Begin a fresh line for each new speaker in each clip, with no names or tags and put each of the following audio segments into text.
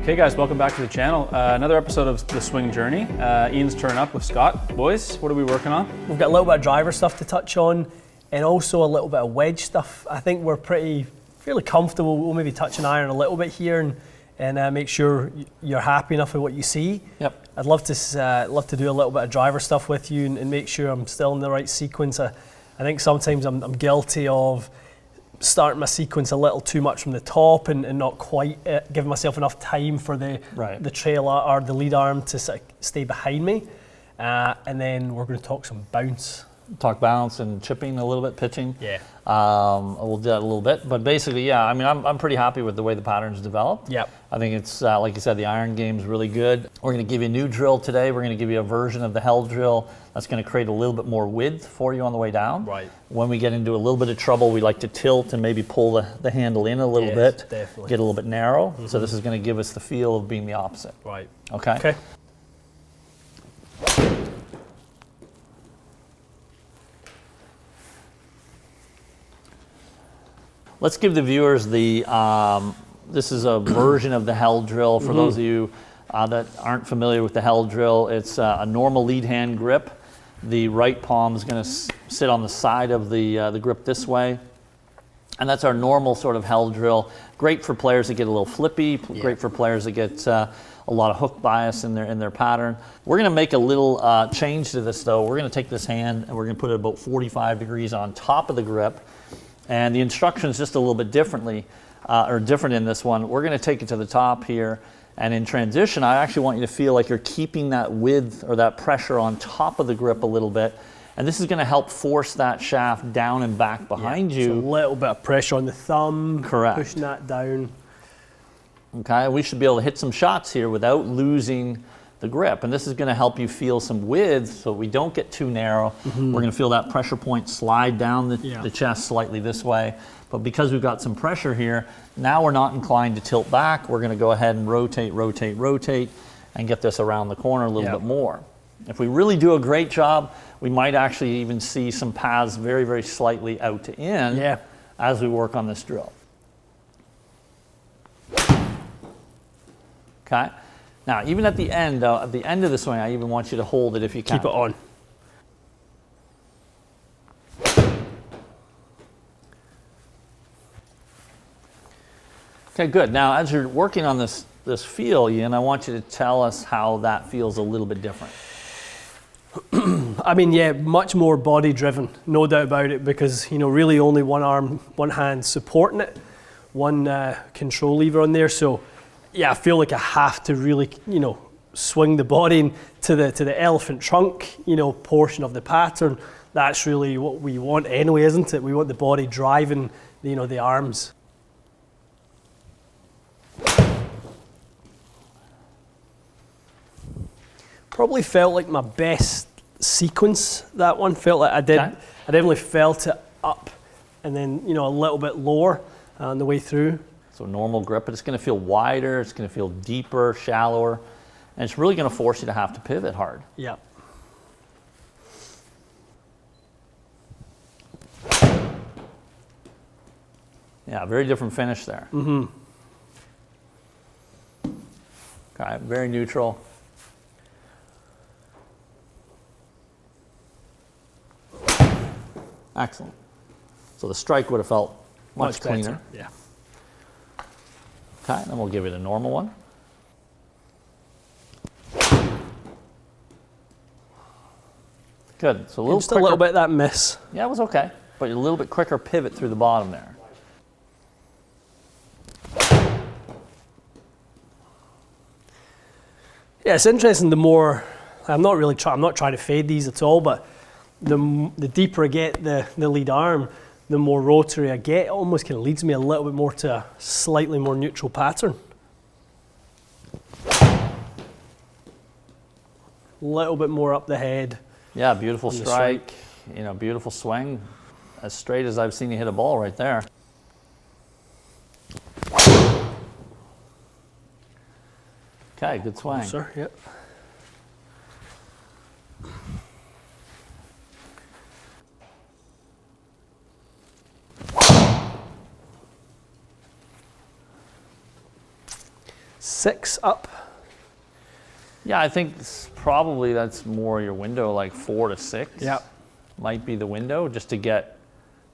Okay guys, welcome back to the channel. Another episode of The Swing Journey. Ian's turning up with Scott. Boys, what are we working on?
We've got a little bit of driver stuff to touch on and also a little bit of wedge stuff. I think we're fairly comfortable. We'll maybe touch an iron a little bit here and make sure you're happy enough with what you see.
Yep.
I'd love to do a little bit of driver stuff with you and make sure I'm still in the right sequence. I think sometimes I'm guilty of starting my sequence a little too much from the top and not quite giving myself enough time for the trail or the lead arm to sort of stay behind me. And then we're going to talk some bounce.
Talk bounce and chipping a little bit, pitching.
Yeah.
We'll do that a little bit, but basically, yeah. I mean, I'm pretty happy with the way the pattern's developed.
Yep.
I think it's like you said, the iron game's really good. We're going to give you a new drill today. We're going to give you a version of the held drill that's going to create a little bit more width for you on the way down.
Right.
When we get into a little bit of trouble, we like to tilt and maybe pull the handle in a little bit.
Definitely.
Get a little bit narrow. Mm-hmm. So this is going to give us the feel of being the opposite.
Right.
Okay.
Okay.
Let's give the viewers the, this is a version of the held drill. For those of you that aren't familiar with the held drill, it's a normal lead hand grip. The right palm is going to sit on the side of the grip this way. And that's our normal sort of held drill. Great for players that get a little flippy, great for players that get a lot of hook bias in their pattern. We're going to make a little change to this though. We're going to take this hand and we're going to put it about 45 degrees on top of the grip. And the instructions just a little bit different in this one. We're going to take it to the top here, and in transition, I actually want you to feel like you're keeping that width or that pressure on top of the grip a little bit, and this is going to help force that shaft down and back behind you.
So a little bit of pressure on the thumb.
Correct.
Pushing that down.
Okay, we should be able to hit some shots here without losing the grip, and this is going to help you feel some width so we don't get too narrow. We're going to feel that pressure point slide down the chest slightly this way, but because we've got some pressure here, now we're not inclined to tilt back. We're going to go ahead and rotate and get this around the corner a little bit more. If we really do a great job, we might actually even see some paths very, very slightly out to in as we work on this drill. Okay. Now, even at the end of the swing, I even want you to hold it if you can.
Keep it on.
Okay, good. Now, as you're working on this feel, Ian, I want you to tell us how that feels a little bit different.
I mean, yeah, much more body driven, no doubt about it, because, really only one arm, one hand supporting it, one control lever on there, so yeah, I feel like I have to really, swing the body to the elephant trunk, portion of the pattern. That's really what we want anyway, isn't it? We want the body driving, the arms. Probably felt like my best sequence, that one. Felt like I definitely felt it up and then, a little bit lower on the way through.
So normal grip, but it's going to feel wider, it's going to feel deeper, shallower, and it's really going to force you to have to pivot hard.
Yeah.
Yeah, very different finish there.
Mm-hmm.
Okay, very neutral. Excellent. So the strike would have felt much cleaner.
Better. Yeah.
Okay, then we'll give it a normal one. Good. So
Just a little bit of that miss.
Yeah, it was okay, but a little bit quicker pivot through the bottom there.
Yeah, it's interesting. The more I'm not trying to fade these at all, but the deeper I get the lead arm, the more rotary I get. It almost kind of leads me a little bit more to a slightly more neutral pattern. A little bit more up the head.
Yeah, beautiful strike. Beautiful swing. As straight as I've seen you hit a ball right there. Okay, good swing.
Sir, yep. 6 up.
Yeah, I think probably that's more your window, like 4 to 6.
Yep.
Might be the window, just to get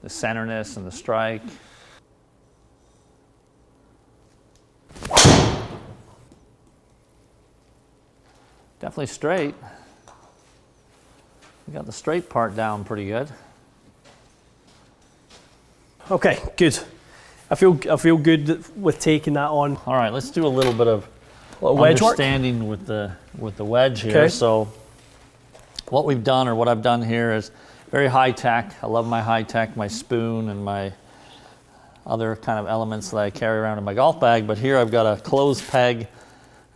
the centerness and the strike. Definitely straight. We got the straight part down pretty good.
Okay, good. I feel good with taking that on.
All right, let's do a little bit of
Wedge work.
understanding with the wedge here.
Okay.
So what we've done, or what I've done here, is very high tech. I love my high tech, my spoon and my other kind of elements that I carry around in my golf bag. But here I've got a closed peg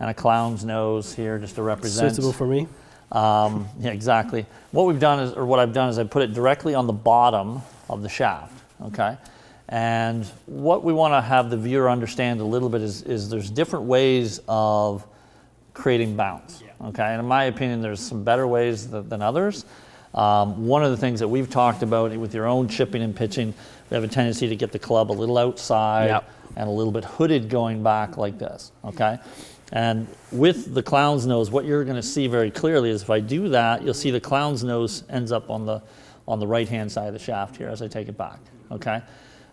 and a clown's nose here, just to represent.
Suitable for me.
Yeah, exactly. What we've done is, or what I've done is I put it directly on the bottom of the shaft, okay? And what we want to have the viewer understand a little bit is there's different ways of creating bounce, okay? And in my opinion, there's some better ways than others. One of the things that we've talked about with your own chipping and pitching, we have a tendency to get the club a little outside and a little bit hooded going back like this, okay? And with the clown's nose, what you're going to see very clearly is if I do that, you'll see the clown's nose ends up on the right-hand side of the shaft here as I take it back, okay?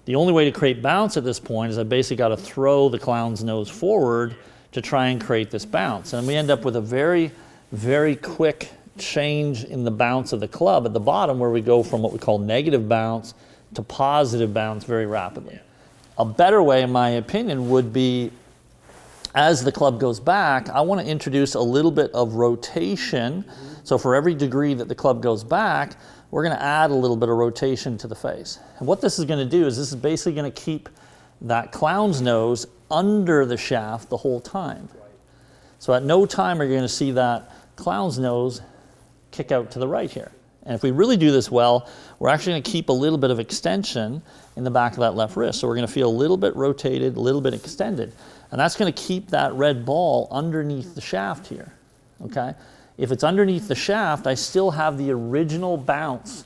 The only way to create bounce at this point is I basically got to throw the clown's nose forward to try and create this bounce. And we end up with a very, very quick change in the bounce of the club at the bottom, where we go from what we call negative bounce to positive bounce very rapidly. A better way, in my opinion, would be as the club goes back, I want to introduce a little bit of rotation. So for every degree that the club goes back, we're going to add a little bit of rotation to the face. And what this is going to do is this is basically going to keep that clown's nose under the shaft the whole time. So at no time are you going to see that clown's nose kick out to the right here. And if we really do this well, we're actually going to keep a little bit of extension in the back of that left wrist. So we're going to feel a little bit rotated, a little bit extended. And that's going to keep that red ball underneath the shaft here, okay? If it's underneath the shaft, I still have the original bounce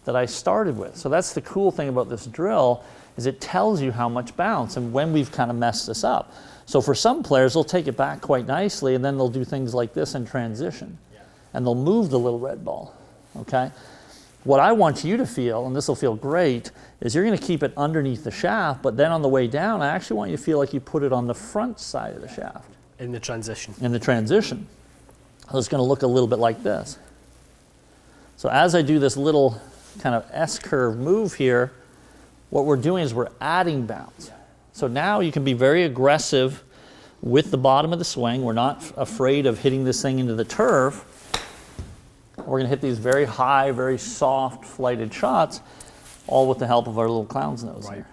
that I started with. So that's the cool thing about this drill, is it tells you how much bounce and when we've kind of messed this up. So for some players, they'll take it back quite nicely, and then they'll do things like this in transition. And they'll move the little red ball, okay? What I want you to feel, and this will feel great, is you're going to keep it underneath the shaft, but then on the way down, I actually want you to feel like you put it on the front side of the shaft.
In the transition.
In the transition. So it's going to look a little bit like this. So as I do this little kind of S-curve move here, what we're doing is we're adding bounce. So now you can be very aggressive with the bottom of the swing. We're not afraid of hitting this thing into the turf. We're going to hit these very high, very soft, flighted shots, all with the help of our little clown's nose here.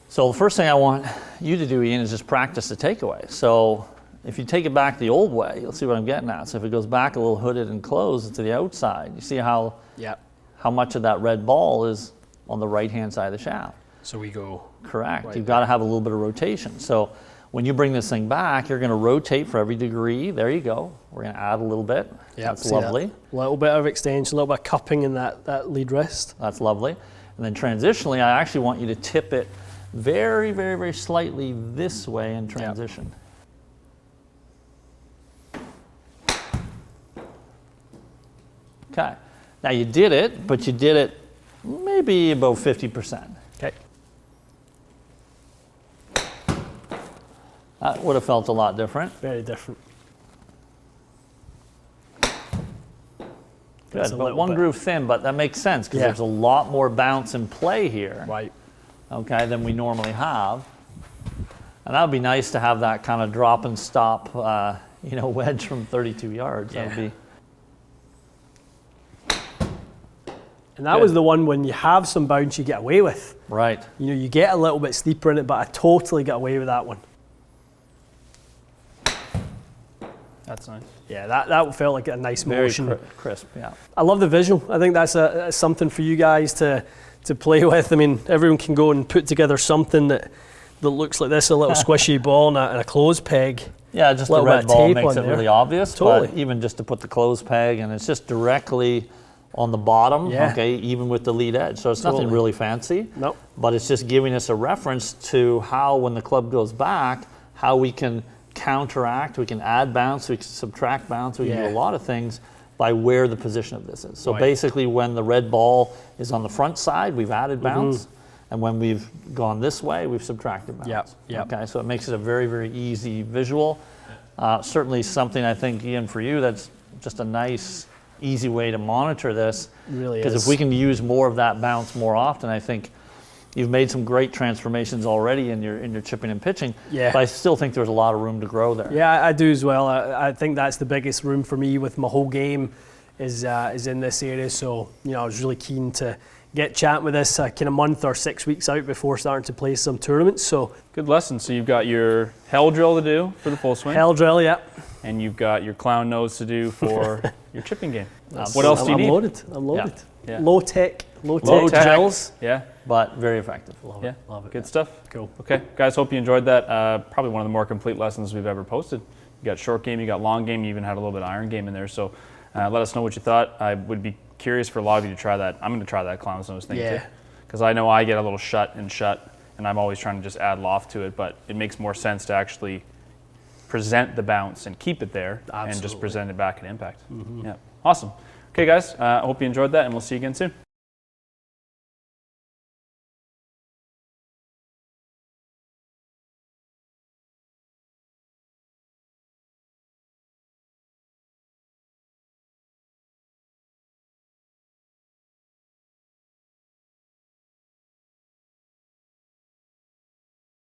So the first thing I want you to do, Ian, is just practice the takeaway. So if you take it back the old way, you'll see what I'm getting at. So if it goes back a little hooded and closed to the outside, you see how much of that red ball is on the right-hand side of the shaft.
So we go.
Correct.
Right.
You've got to have a little bit of rotation. So when you bring this thing back, you're going to rotate for every degree. There you go. We're going to add a little bit. That's lovely.
A little bit of extension, a little bit of cupping in that lead wrist.
That's lovely. And then transitionally, I actually want you to tip it very, very, very slightly this way in transition. Okay. Now you did it, but you did it maybe about 50%.
Okay.
That would have felt a lot different.
Very different.
Good, but one groove thin, but that makes sense because there's a lot more bounce in play here, okay, than we normally have. And that would be nice to have that kind of drop and stop, wedge from 32 yards. That would be.
And that was the one when you have some bounce you get away with.
Right.
You get a little bit steeper in it, but I totally got away with that one.
That's nice.
Yeah, that felt like a nice motion.
Very crisp, yeah.
I love the visual. I think that's something for you guys to play with. I mean, everyone can go and put together something that looks like this, a little squishy ball and a closed peg.
Yeah, just the red ball makes it really obvious.
Totally.
But even just to put the closed peg, and it's just directly on the bottom, okay, even with the lead edge. So it's nothing really fancy. But it's just giving us a reference to how, when the club goes back, how we can counteract, we can add bounce, we can subtract bounce, we can do
Yeah.
a lot of things by where the position of this is. So
Right.
basically when the red ball is on the front side, we've added bounce. And when we've gone this way, we've subtracted bounce.
Yep.
Okay, so it makes it a very, very easy visual. Certainly something I think, Ian, for you, that's just a nice, easy way to monitor this.
Really
Because
is.
if we can use more of that bounce more often, I think you've made some great transformations already in your chipping and pitching.
Yeah.
But I still think there's a lot of room to grow there.
Yeah, I do as well. I think that's the biggest room for me with my whole game is in this area. So, I was really keen to get chatting with this kind of month or 6 weeks out before starting to play some tournaments. So,
Good lesson. So you've got your hell drill to do for the full swing,
hell drill, yeah.
and you've got your clown nose to do for your chipping game.
That's-
What else do you
I'm
need?
loaded. I'm loaded.
Yeah.
Low tech
Low tech.
drills.
Yeah,
But very effective.
Love
yeah,
it. Love it.
good stuff.
Cool.
Okay, guys, hope you enjoyed that. Probably one of the more complete lessons we've ever posted. You got short game, you got long game, you even had a little bit of iron game in there. So let us know what you thought. I would be curious for a lot of you to try that. I'm going to try that clown's nose thing
Yeah.
too. Because I know I get a little shut, and I'm always trying to just add loft to it, but it makes more sense to actually present the bounce and keep it there and just
Absolutely.
present it back in impact. Yeah, awesome. Okay, guys, I hope you enjoyed that, and we'll see you again soon.